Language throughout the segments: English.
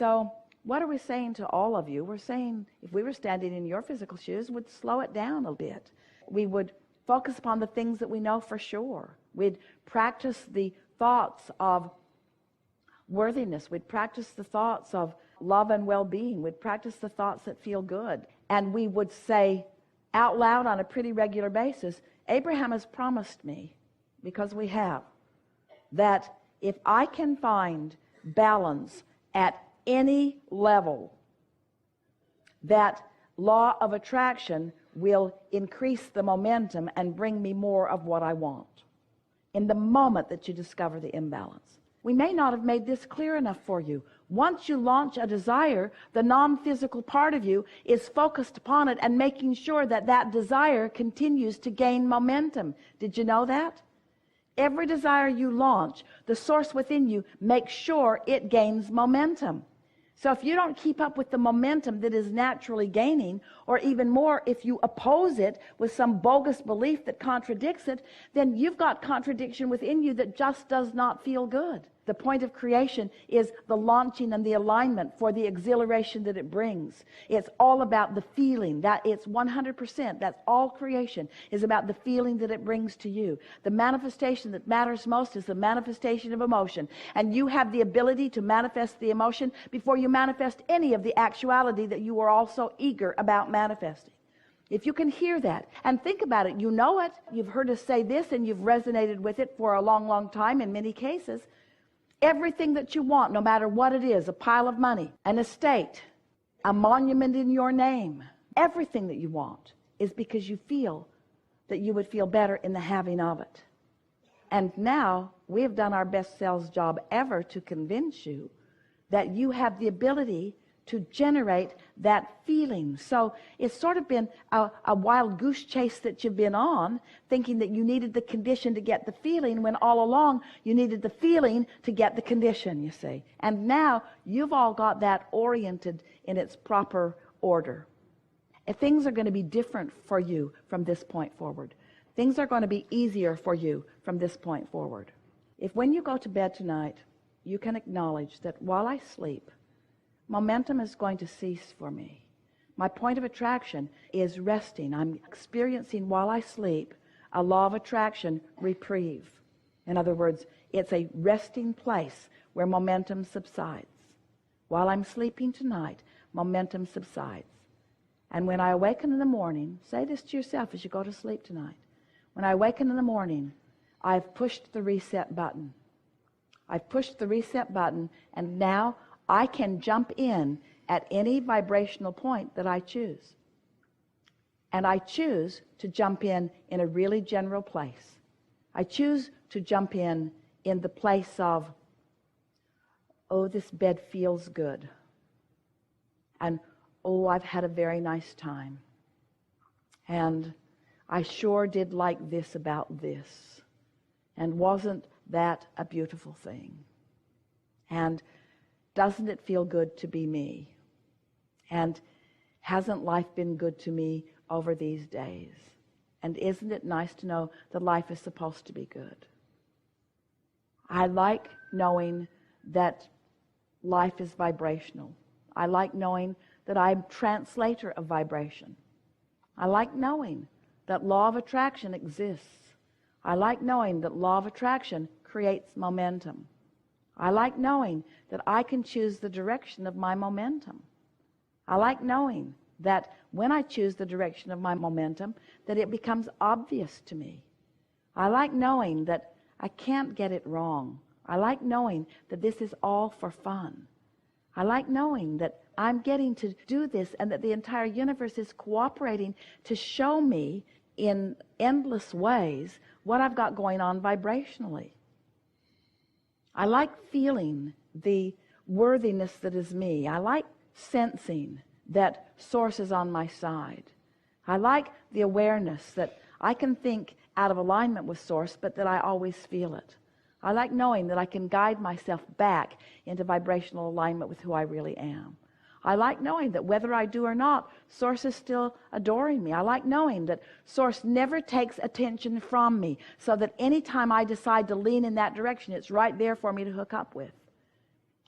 So what are we saying to all of you? We're saying, if we were standing in your physical shoes, we'd slow it down a bit. We would focus upon the things that we know for sure. We'd practice the thoughts of worthiness. We'd practice the thoughts of love and well-being. We'd practice the thoughts that feel good. And we would say out loud on a pretty regular basis, Abraham has promised me, because we have, that if I can find balance at any level, that law of attraction will increase the momentum and bring me more of what I want in the moment that you discover the imbalance. We may not have made this clear enough for you. Once you launch a desire, the non-physical part of you is focused upon it and making sure that that desire continues to gain momentum. Did you know that? Every desire you launch, the source within you makes sure it gains momentum. So if you don't keep up with the momentum that is naturally gaining, or even more, if you oppose it with some bogus belief that contradicts it, then you've got contradiction within you that just does not feel good. The point of creation is the launching and the alignment for the exhilaration that it brings. It's all about the feeling. That it's 100%. That's all creation is about the feeling that it brings to you. The manifestation that matters most is the manifestation of emotion. And you have the ability to manifest the emotion before you manifest any of the actuality that you are also eager about manifesting. If you can hear that and think about it, you know it. You've heard us say this and you've resonated with it for a long, long time in many cases. Everything that you want, no matter what it is, a pile of money, an estate, a monument in your name, everything that you want is because you feel that you would feel better in the having of it. And now we have done our best sales job ever to convince you that you have the ability to generate that feeling. So it's sort of been a wild goose chase that you've been on, thinking that you needed the condition to get the feeling, when all along you needed the feeling to get the condition, you see. And now you've all got that oriented in its proper order. And things are going to be different for you from this point forward. Things are going to be easier for you from this point forward. If when you go to bed tonight, you can acknowledge that while I sleep, momentum is going to cease for me. My point of attraction is resting. I'm experiencing while I sleep a law of attraction reprieve. In other words, it's a resting place where momentum subsides. While I'm sleeping tonight, momentum subsides. And when I awaken in the morning, say this to yourself as you go to sleep tonight. When I awaken in the morning, I've pushed the reset button. I've pushed the reset button, and now I can jump in at any vibrational point that I choose. And I choose to jump in a really general place. I choose to jump in the place of, oh, this bed feels good. And, oh, I've had a very nice time. And I sure did like this about this. And wasn't that a beautiful thing? And doesn't it feel good to be me? And hasn't life been good to me over these days? And isn't it nice to know that life is supposed to be good? I like knowing that life is vibrational. I like knowing that I'm a translator of vibration. I like knowing that law of attraction exists. I like knowing that law of attraction creates momentum. I like knowing that I can choose the direction of my momentum. I like knowing that when I choose the direction of my momentum, that it becomes obvious to me. I like knowing that I can't get it wrong. I like knowing that this is all for fun. I like knowing that I'm getting to do this and that the entire universe is cooperating to show me in endless ways what I've got going on vibrationally. I like feeling the worthiness that is me. I like sensing that source is on my side. I like the awareness that I can think out of alignment with source, but that I always feel it. I like knowing that I can guide myself back into vibrational alignment with who I really am. I like knowing that whether I do or not, source is still adoring me. I like knowing that source never takes attention from me, so that anytime I decide to lean in that direction, it's right there for me to hook up with.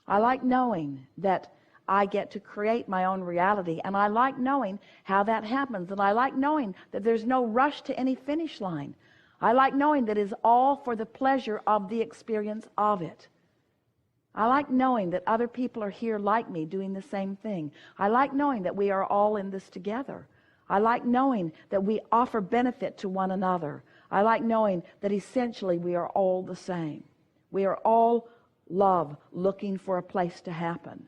I like knowing that I get to create my own reality. And I like knowing how that happens. And I like knowing that there's no rush to any finish line. I like knowing that it's all for the pleasure of the experience of it. I like knowing that other people are here like me doing the same thing. I like knowing that we are all in this together. I like knowing that we offer benefit to one another. I like knowing that essentially we are all the same. We are all love looking for a place to happen.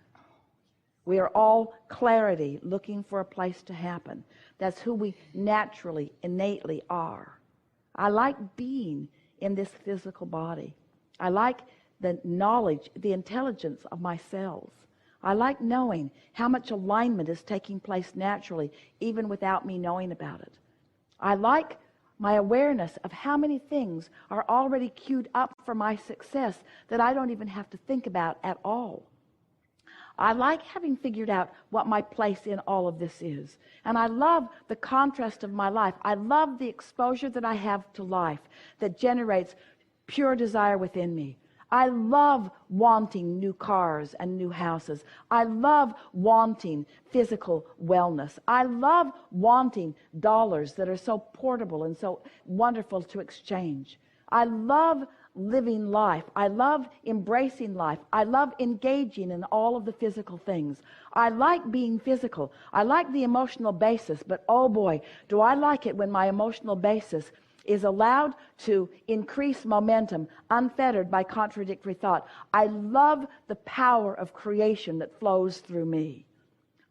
We are all clarity looking for a place to happen. That's who we naturally, innately are. I like being in this physical body. I like the knowledge, the intelligence of my cells. I like knowing how much alignment is taking place naturally, even without me knowing about it. I like my awareness of how many things are already queued up for my success that I don't even have to think about at all. I like having figured out what my place in all of this is. And I love the contrast of my life. I love the exposure that I have to life that generates pure desire within me. I love wanting new cars and new houses. I love wanting physical wellness. I love wanting dollars that are so portable and so wonderful to exchange. I love living life. I love embracing life. I love engaging in all of the physical things. I like being physical. I like the emotional basis, but oh boy, do I like it when my emotional basis is allowed to increase momentum, unfettered by contradictory thought. I love the power of creation that flows through me.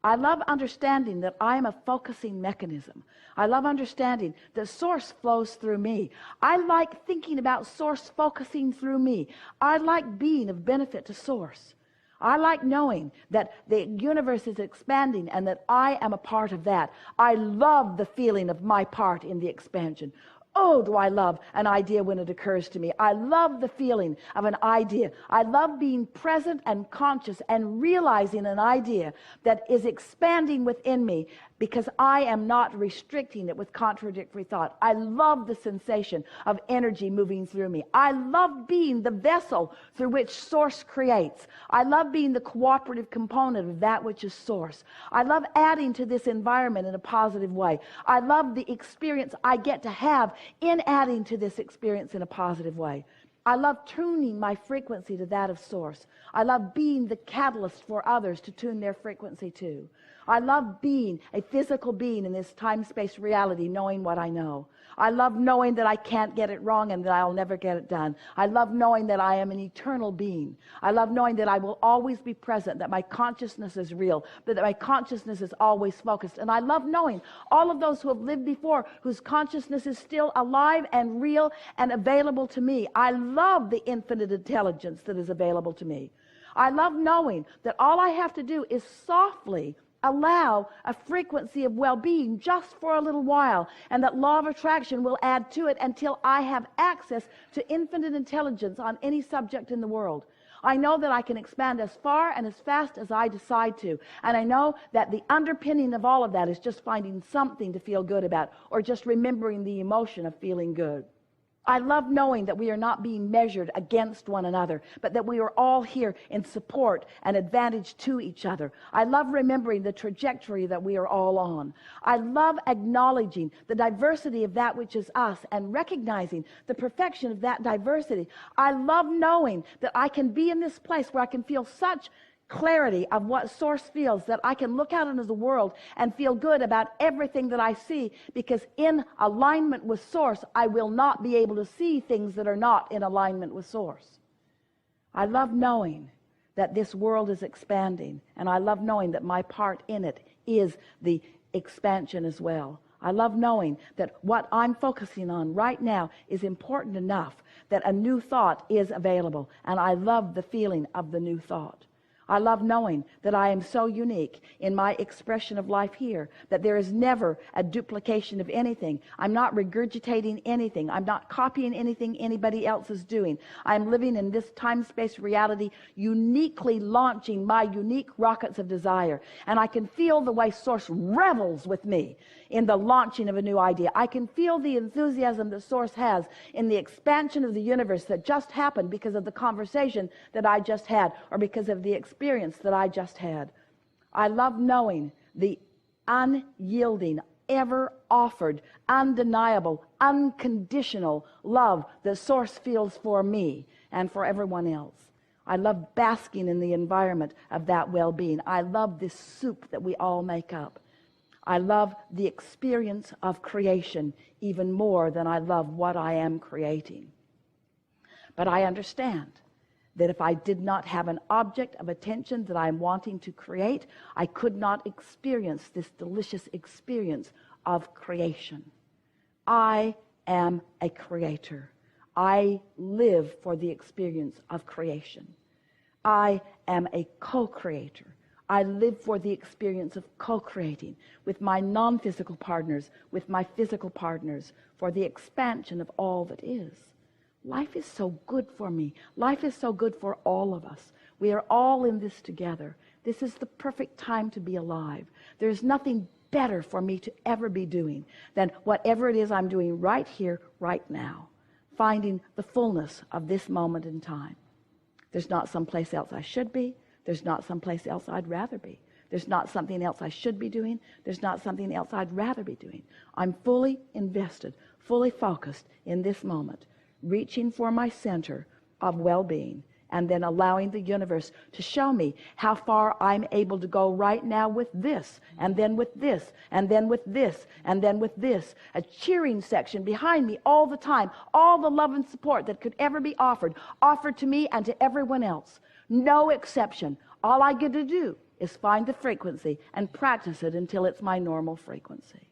I love understanding that I am a focusing mechanism. I love understanding that source flows through me. I like thinking about source focusing through me. I like being of benefit to source. I like knowing that the universe is expanding and that I am a part of that. I love the feeling of my part in the expansion. Oh, do I love an idea when it occurs to me. I love the feeling of an idea. I love being present and conscious and realizing an idea that is expanding within me because I am not restricting it with contradictory thought. I love the sensation of energy moving through me. I love being the vessel through which source creates. I love being the cooperative component of that which is source. I love adding to this environment in a positive way. I love the experience I get to have in adding to this experience in a positive way. I love tuning my frequency to that of source. I love being the catalyst for others to tune their frequency to. I love being a physical being in this time-space reality, knowing what I know. I love knowing that I can't get it wrong and that I'll never get it done. I love knowing that I am an eternal being. I love knowing that I will always be present, that my consciousness is real, that my consciousness is always focused. And I love knowing all of those who have lived before, whose consciousness is still alive and real and available to me. I love the infinite intelligence that is available to me. I love knowing that all I have to do is softly allow a frequency of well-being just for a little while, and that law of attraction will add to it until I have access to infinite intelligence on any subject in the world. I know that I can expand as far and as fast as I decide to, and I know that the underpinning of all of that is just finding something to feel good about, or just remembering the emotion of feeling good. I love knowing that we are not being measured against one another, but that we are all here in support and advantage to each other. I love remembering the trajectory that we are all on. I love acknowledging the diversity of that which is us and recognizing the perfection of that diversity. I love knowing that I can be in this place where I can feel such clarity of what source feels, that I can look out into the world and feel good about everything that I see, because in alignment with source, I will not be able to see things that are not in alignment with source. I love knowing that this world is expanding, and I love knowing that my part in it is the expansion as well. I love knowing that what I'm focusing on right now is important enough that a new thought is available, and I love the feeling of the new thought. I love knowing that I am so unique in my expression of life here that there is never a duplication of anything. I'm not regurgitating anything. I'm not copying anything anybody else is doing. I'm living in this time-space reality, uniquely launching my unique rockets of desire. And I can feel the way Source revels with me in the launching of a new idea. I can feel the enthusiasm that Source has in the expansion of the universe that just happened because of the conversation that I just had, or because of the experience that I just had. I love knowing the unyielding, ever offered, undeniable, unconditional love that Source feels for me and for everyone else. I love basking in the environment of that well-being. I love this soup that we all make up. I love the experience of creation even more than I love what I am creating. But I understand that if I did not have an object of attention that I'm wanting to create, I could not experience this delicious experience of creation. I am a creator. I live for the experience of creation. I am a co-creator. I live for the experience of co-creating with my non-physical partners, with my physical partners, for the expansion of all that is. Life is so good for me. Life is so good for all of us. We are all in this together. This is the perfect time to be alive. There's nothing better for me to ever be doing than whatever it is I'm doing right here, right now, finding the fullness of this moment in time. There's not someplace else I should be. There's not someplace else I'd rather be. There's not something else I should be doing. There's not something else I'd rather be doing. I'm fully invested, fully focused in this moment, reaching for my center of well-being, and then allowing the universe to show me how far I'm able to go right now with this, and then with this, and then with this, and then with this. A cheering section behind me all the time, all the love and support that could ever be offered to me and to everyone else. No exception. All I get to do is find the frequency and practice it until it's my normal frequency.